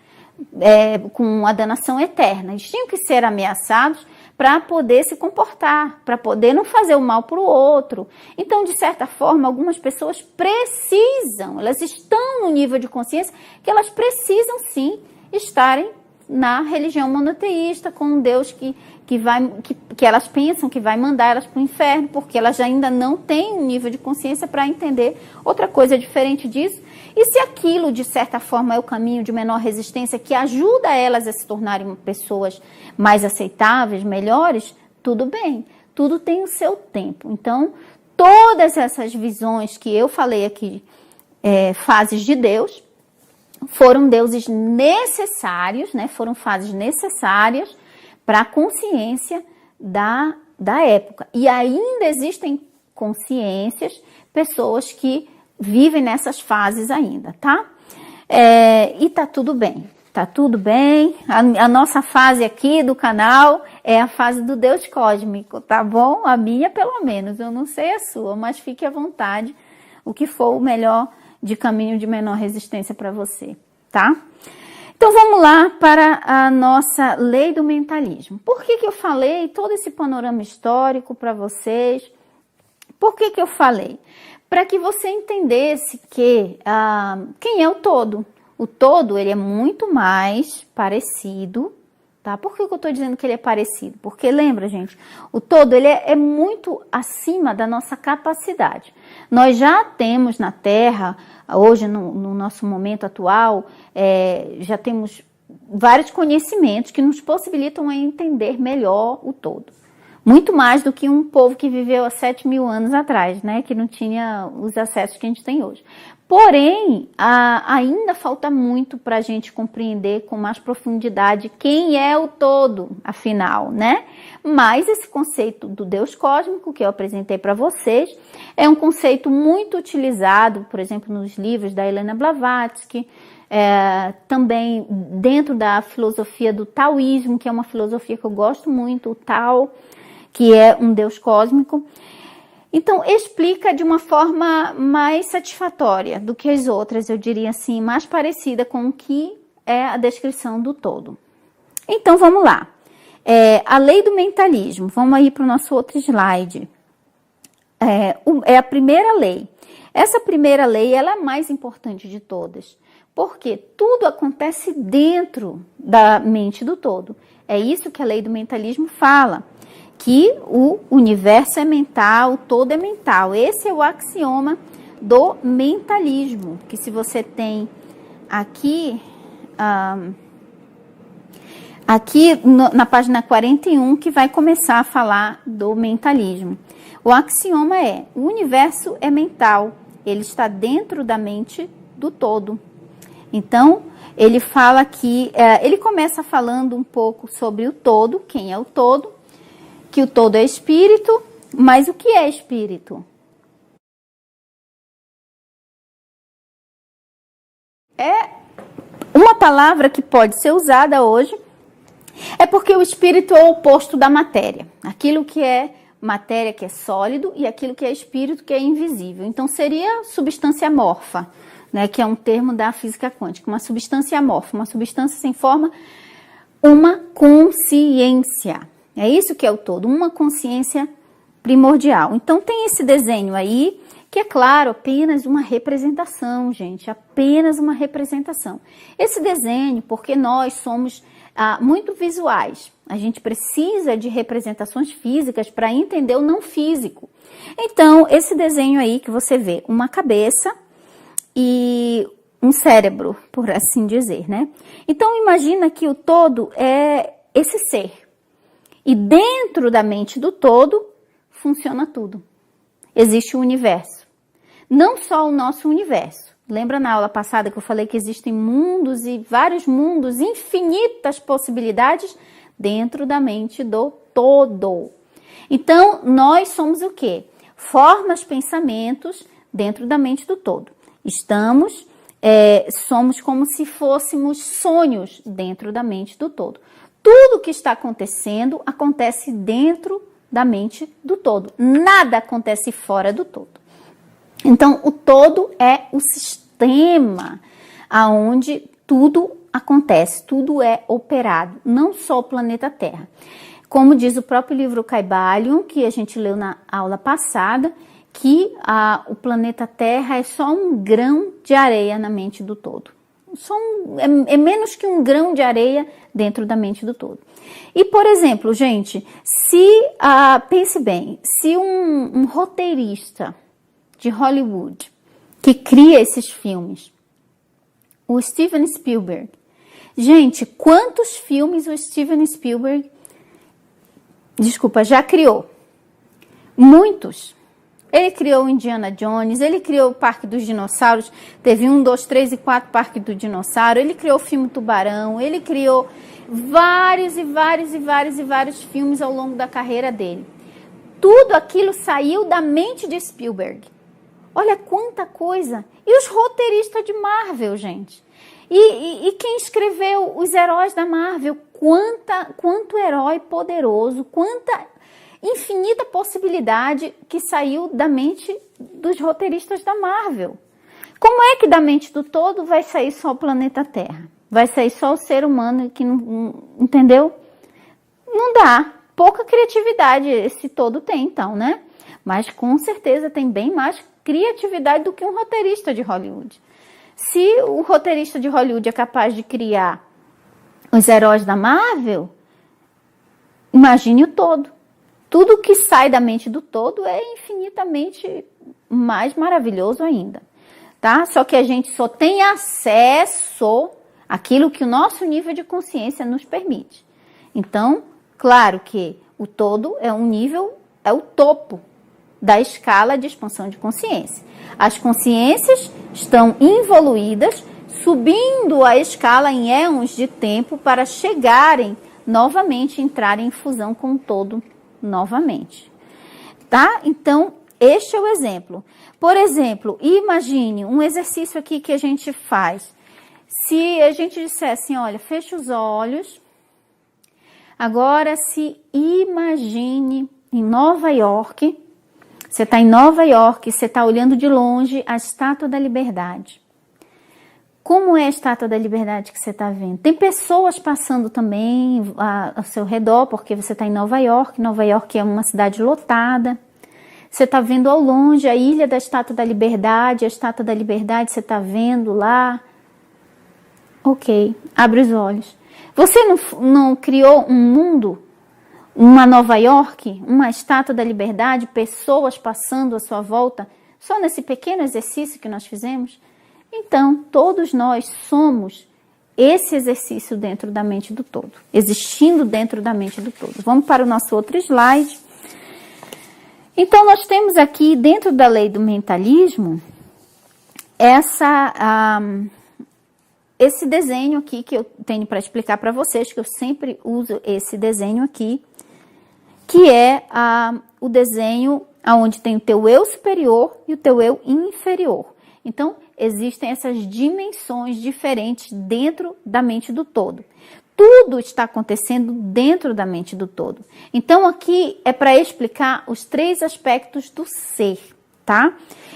com a danação eterna, eles tinham que ser ameaçados para poder se comportar, para poder não fazer o mal para o outro. Então, de certa forma, algumas pessoas precisam, elas estão no nível de consciência que elas precisam sim estarem na religião monoteísta, com um Deus que elas pensam que vai mandar elas para o inferno, porque elas ainda não têm um nível de consciência para entender outra coisa diferente disso. E se aquilo, de certa forma, é o caminho de menor resistência que ajuda elas a se tornarem pessoas mais aceitáveis, melhores, tudo bem. Tudo tem o seu tempo. Então, todas essas visões que eu falei aqui, fases de Deus, foram deuses necessários, né? Foram fases necessárias para a consciência da época. E ainda existem consciências, pessoas que vivem nessas fases ainda, tá? E tá tudo bem. Tá tudo bem. A nossa fase aqui do canal é a fase do Deus cósmico, tá bom? A minha, pelo menos. Eu não sei a sua, mas fique à vontade. O que for o melhor de caminho de menor resistência para você, tá? Então, vamos lá para a nossa lei do mentalismo. Por que eu falei todo esse panorama histórico para vocês? Por que eu falei? Para que você entendesse que quem é o todo. O todo, ele é muito mais parecido, tá? Por que eu estou dizendo que ele é parecido? Porque lembra, gente, o todo, ele é muito acima da nossa capacidade. Nós já temos na Terra, hoje no nosso momento atual, já temos vários conhecimentos que nos possibilitam a entender melhor o todo. Muito mais do que um povo que viveu há 7.000 anos atrás, né? Que não tinha os acessos que a gente tem hoje. Porém, ainda falta muito para a gente compreender com mais profundidade quem é o todo, afinal, né? Mas esse conceito do Deus cósmico que eu apresentei para vocês é um conceito muito utilizado, por exemplo, nos livros da Helena Blavatsky, também dentro da filosofia do taoísmo, que é uma filosofia que eu gosto muito, o Tao, que é um Deus cósmico. Então, explica de uma forma mais satisfatória do que as outras, eu diria assim, mais parecida com o que é a descrição do todo. Então, vamos lá. A lei do mentalismo, vamos aí para o nosso outro slide. É a primeira lei. Essa primeira lei, ela é a mais importante de todas, porque tudo acontece dentro da mente do todo. É isso que a lei do mentalismo fala, que o universo é mental, o todo é mental. Esse é o axioma do mentalismo, que se você tem aqui, na página 41, que vai começar a falar do mentalismo. O axioma é: o universo é mental, ele está dentro da mente do todo. Então, ele fala que, ele começa falando um pouco sobre o todo, quem é o todo, que o todo é espírito, mas o que é espírito? É uma palavra que pode ser usada hoje, é porque o espírito é o oposto da matéria. Aquilo que é matéria, que é sólido, e aquilo que é espírito, que é invisível. Então, seria substância amorfa, né, que é um termo da física quântica. Uma substância amorfa, uma substância sem forma, uma consciência. É isso que é o todo, uma consciência primordial. Então, tem esse desenho aí, que é claro, apenas uma representação, gente, apenas uma representação. Esse desenho, porque nós somos muito visuais, a gente precisa de representações físicas para entender o não físico. Então, esse desenho aí que você vê, uma cabeça e um cérebro, por assim dizer, né? Então, imagina que o todo é esse ser. E dentro da mente do todo, funciona tudo. Existe o universo. Não só o nosso universo. Lembra na aula passada que eu falei que existem mundos e vários mundos, infinitas possibilidades dentro da mente do todo. Então, nós somos o quê? Formas, pensamentos dentro da mente do todo. Somos como se fôssemos sonhos dentro da mente do todo. Tudo que está acontecendo, acontece dentro da mente do todo. Nada acontece fora do todo. Então, o todo é o sistema aonde tudo acontece, tudo é operado, não só o planeta Terra. Como diz o próprio livro Kybalion, que a gente leu na aula passada, que o planeta Terra é só um grão de areia na mente do todo. é menos que um grão de areia dentro da mente do todo. E, por exemplo, gente, pense bem, se um roteirista de Hollywood que cria esses filmes, o Steven Spielberg, gente, quantos filmes o Steven Spielberg, já criou? Muitos. Ele criou o Indiana Jones, ele criou o Parque dos Dinossauros, teve 1, 2, 3 e 4 Parque do Dinossauro, ele criou o filme Tubarão, ele criou vários filmes ao longo da carreira dele. Tudo aquilo saiu da mente de Spielberg. Olha quanta coisa! E os roteiristas de Marvel, gente? E quem escreveu os heróis da Marvel? Quanto herói poderoso, quanta infinita possibilidade que saiu da mente dos roteiristas da Marvel. Como é que da mente do todo vai sair só o planeta Terra? Vai sair só o ser humano que não entendeu? Não dá. Pouca criatividade esse todo tem, então, né? Mas com certeza tem bem mais criatividade do que um roteirista de Hollywood. Se o roteirista de Hollywood é capaz de criar os heróis da Marvel, imagine o todo. Tudo que sai da mente do todo é infinitamente mais maravilhoso ainda, tá? Só que a gente só tem acesso àquilo que o nosso nível de consciência nos permite. Então, claro que o todo é um nível, é o topo da escala de expansão de consciência. As consciências estão evoluídas, subindo a escala em éons de tempo para chegarem novamente, entrarem em fusão com o todo novamente, tá? Então, este é o exemplo. Por exemplo, imagine um exercício aqui que a gente faz. Se a gente disser assim, olha, fecha os olhos, agora se imagine em Nova York, você está em Nova York, você está olhando de longe a Estátua da Liberdade. Como é a Estátua da Liberdade que você está vendo? Tem pessoas passando também ao seu redor, porque você está em Nova York. Nova York é uma cidade lotada. Você está vendo ao longe a ilha da Estátua da Liberdade. A Estátua da Liberdade você está vendo lá. Ok, abre os olhos. Você não criou um mundo, uma Nova York, uma Estátua da Liberdade, pessoas passando à sua volta, só nesse pequeno exercício que nós fizemos? Então, todos nós somos esse exercício dentro da mente do todo, existindo dentro da mente do todo. Vamos para o nosso outro slide. Então, nós temos aqui, dentro da lei do mentalismo, esse desenho aqui que eu tenho para explicar para vocês, que eu sempre uso esse desenho aqui, que é o desenho onde tem o teu eu superior e o teu eu inferior. Então, existem essas dimensões diferentes dentro da mente do todo. Tudo está acontecendo dentro da mente do todo. Então, aqui é para explicar os 3 aspectos do ser, tá?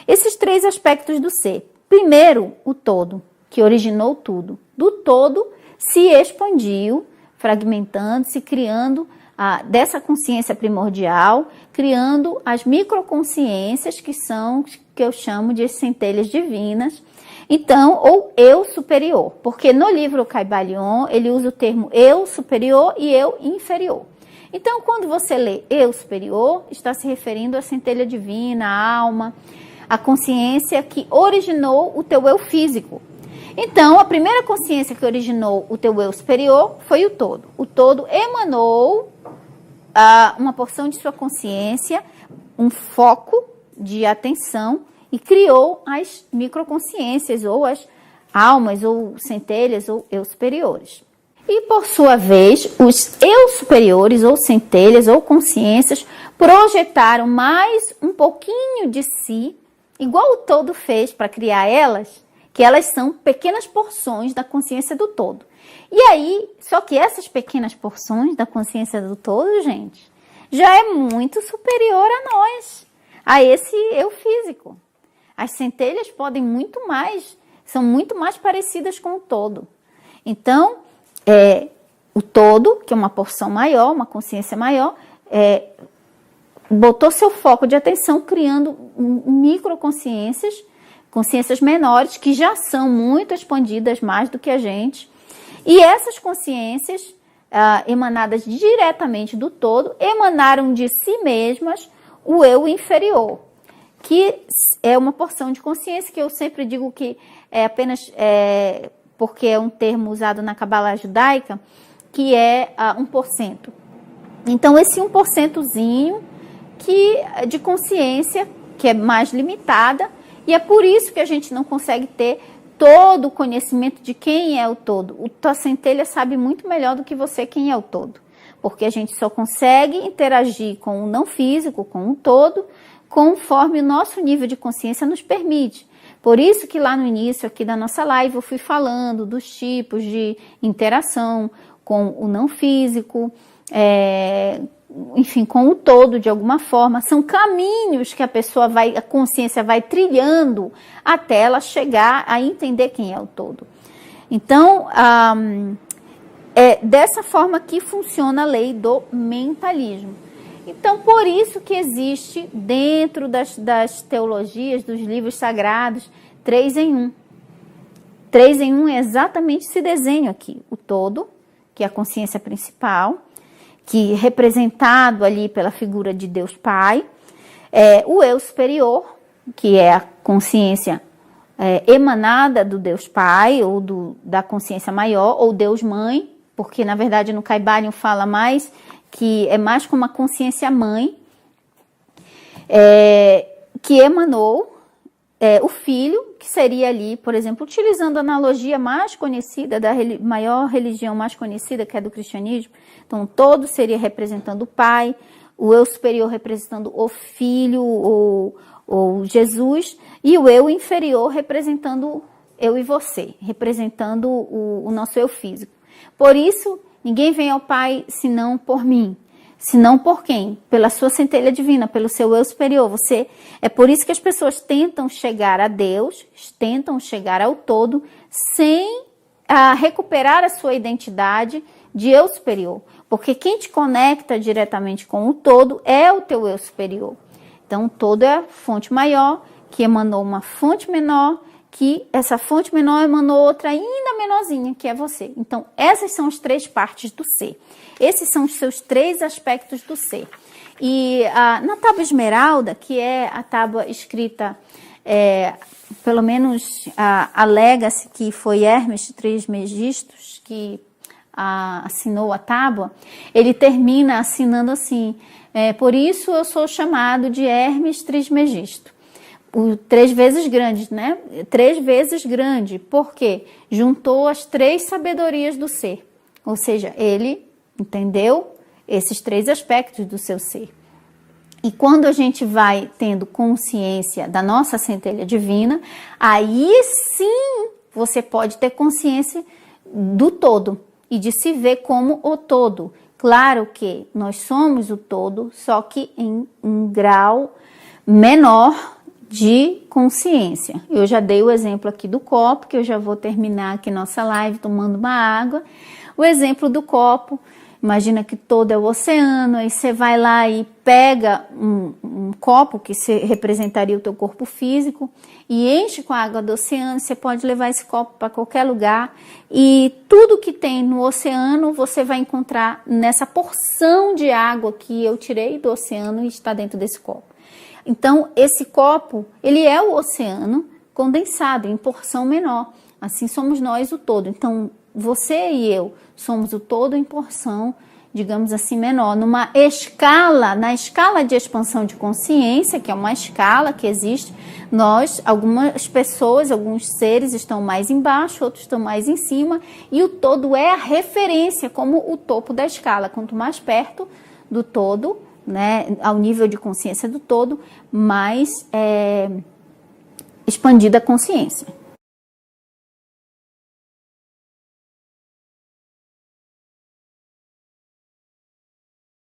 Esses 3 aspectos do ser. Primeiro, o todo, que originou tudo. Do todo se expandiu, fragmentando-se, criando dessa consciência primordial, criando as microconsciências que eu chamo de centelhas divinas. Então, ou eu superior, porque no livro Kybalion ele usa o termo eu superior e eu inferior. Então, quando você lê eu superior, está se referindo à centelha divina, à alma, à consciência que originou o teu eu físico. Então, a primeira consciência que originou o teu eu superior foi o todo. O todo emanou uma porção de sua consciência, um foco de atenção e criou as microconsciências ou as almas ou centelhas ou eu superiores. E por sua vez, os eu superiores ou centelhas ou consciências projetaram mais um pouquinho de si, igual o todo fez para criar elas, que elas são pequenas porções da consciência do todo. E aí, só que essas pequenas porções da consciência do todo, gente, já é muito superior a nós, a esse eu físico. As centelhas podem muito mais, são muito mais parecidas com o todo. Então, o todo, que é uma porção maior, uma consciência maior, botou seu foco de atenção criando microconsciências consciências menores que já são muito expandidas mais do que a gente. E essas consciências emanadas diretamente do todo emanaram de si mesmas o eu inferior, que é uma porção de consciência que eu sempre digo que é apenas porque é um termo usado na Cabala judaica, que é 1%. Então, esse 1%zinho de consciência, que é mais limitada, e é por isso que a gente não consegue ter todo o conhecimento de quem é o todo. O tua centelha sabe muito melhor do que você quem é o todo, porque a gente só consegue interagir com o não físico, com o todo, conforme o nosso nível de consciência nos permite. Por isso que lá no início aqui da nossa live eu fui falando dos tipos de interação com o não físico, enfim, com o todo de alguma forma. São caminhos que a consciência vai trilhando até ela chegar a entender quem é o todo. Então, é dessa forma que funciona a lei do mentalismo. Então, por isso que existe dentro das teologias, dos livros sagrados, 3 em 1. 3 em 1 é exatamente esse desenho aqui. O todo, que é a consciência principal, que é representado ali pela figura de Deus Pai. O eu superior, que é a consciência emanada do Deus Pai, ou da consciência maior, ou Deus Mãe, porque na verdade no Kybalion fala mais que é mais como a consciência mãe, que emanou o filho, que seria ali, por exemplo, utilizando a analogia mais conhecida, da maior religião mais conhecida, que é do cristianismo. Então, todo seria representando o pai, o eu superior representando o filho, ou Jesus, e o eu inferior representando eu e você, representando o nosso eu físico. Por isso, ninguém vem ao Pai senão por mim. Senão por quem? Pela sua centelha divina, pelo seu eu superior. É por isso que as pessoas tentam chegar a Deus, tentam chegar ao todo, sem recuperar a sua identidade de eu superior. Porque quem te conecta diretamente com o todo é o teu eu superior. Então, o todo é a fonte maior, que emanou uma fonte menor, que essa fonte menor emanou outra ainda menorzinha, que é você. Então, essas são as 3 partes do ser. Esses são os seus 3 aspectos do ser. E na tábua esmeralda, que é a tábua escrita, pelo menos alega-se que foi Hermes Trismegisto que assinou a tábua, ele termina assinando assim: por isso eu sou chamado de Hermes Trismegisto. 3 vezes grande, né? 3 vezes grande, porque juntou as 3 sabedorias do ser. Ou seja, ele entendeu esses 3 aspectos do seu ser. E quando a gente vai tendo consciência da nossa centelha divina, aí sim você pode ter consciência do todo e de se ver como o todo. Claro que nós somos o todo, só que em um grau menor de consciência. Eu já dei o exemplo aqui do copo, que eu já vou terminar aqui nossa live tomando uma água. O exemplo do copo, imagina que todo é o oceano, aí você vai lá e pega um copo, que representaria o teu corpo físico, e enche com a água do oceano. Você pode levar esse copo para qualquer lugar, e tudo que tem no oceano você vai encontrar nessa porção de água que eu tirei do oceano e está dentro desse copo. Então, esse copo, ele é o oceano condensado em porção menor. Assim somos nós o todo. Então, você e eu somos o todo em porção, digamos assim, menor. Na escala de expansão de consciência, que é uma escala que existe, algumas pessoas, alguns seres estão mais embaixo, outros estão mais em cima, e o todo é a referência como o topo da escala. Quanto mais perto do todo, né, ao nível de consciência do todo, mais expandida a consciência.